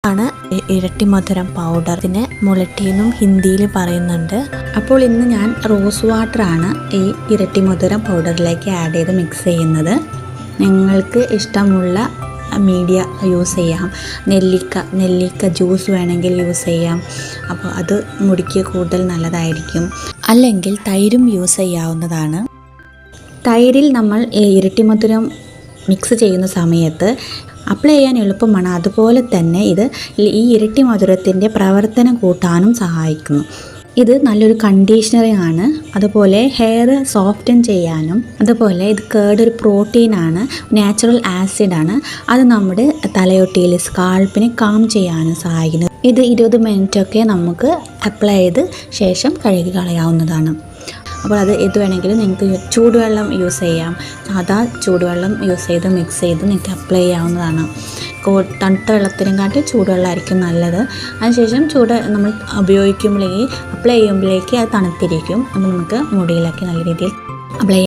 ആണ് ഇരട്ടി മധുരം പൗഡർ. ഇതിനെ മുളട്ടി എന്നും ഹിന്ദിയിൽ പറയുന്നുണ്ട്. അപ്പോൾ ഇന്ന് ഞാൻ റോസ് വാട്ടറാണ് ഈ ഇരട്ടി മധുരം പൗഡറിലേക്ക് ആഡ് ചെയ്ത് മിക്സ് ചെയ്യുന്നത്. നിങ്ങൾക്ക് ഇഷ്ടമുള്ള മീഡിയ യൂസ് ചെയ്യാം. നെല്ലിക്ക ജ്യൂസ് വേണമെങ്കിൽ യൂസ് ചെയ്യാം. അപ്പോൾ അത് മുടിക്ക് കൂടുതൽ നല്ലതായിരിക്കും. അല്ലെങ്കിൽ തൈരും യൂസ് ചെയ്യാവുന്നതാണ്. തൈരിൽ നമ്മൾ ഇരട്ടി മധുരം മിക്സ് ചെയ്യുന്ന സമയത്ത് അപ്ലൈ ചെയ്യാൻ എളുപ്പമാണ്. അതുപോലെ തന്നെ ഈ ഇരട്ടി മധുരത്തിൻ്റെ പ്രവർത്തനം കൂട്ടാനും സഹായിക്കുന്നു. ഇത് നല്ലൊരു കണ്ടീഷണറിങ് ആണ്. അതുപോലെ ഹെയർ സോഫ്റ്റൻ ചെയ്യാനും, അതുപോലെ ഇത് ഒരു പ്രോട്ടീനാണ്, നാച്ചുറൽ ആസിഡാണ്. അത് നമ്മുടെ തലയൊട്ടിയിൽ സ്കാൾപ്പിനെ കാം ചെയ്യാനും സഹായിക്കുന്നു. ഇത് 20 മിനിറ്റൊക്കെ നമുക്ക് അപ്ലൈ ചെയ്ത് ശേഷം കഴുകി കളയാവുന്നതാണ്. അപ്പോൾ ഇത് വേണമെങ്കിൽ നിങ്ങൾക്ക് ചൂടുവെള്ളം യൂസ് ചെയ്യാം. സാധാ ചൂടുവെള്ളം യൂസ് ചെയ്ത് മിക്സ് ചെയ്ത് നിങ്ങൾക്ക് അപ്ലൈ ചെയ്യാവുന്നതാണ്. തണുത്ത വെള്ളത്തിനെക്കാട്ടി ചൂടുവെള്ളമായിരിക്കും നല്ലത്. അതിനുശേഷം നമ്മൾ ഉപയോഗിക്കുമ്പോഴേക്ക് അപ്ലൈ ചെയ്യുമ്പോഴേക്ക് അത് തണുത്തിരിക്കും. അപ്പോൾ നമുക്ക് മുടിയിലൊക്കെ നല്ല രീതിയിൽ അപ്ലൈ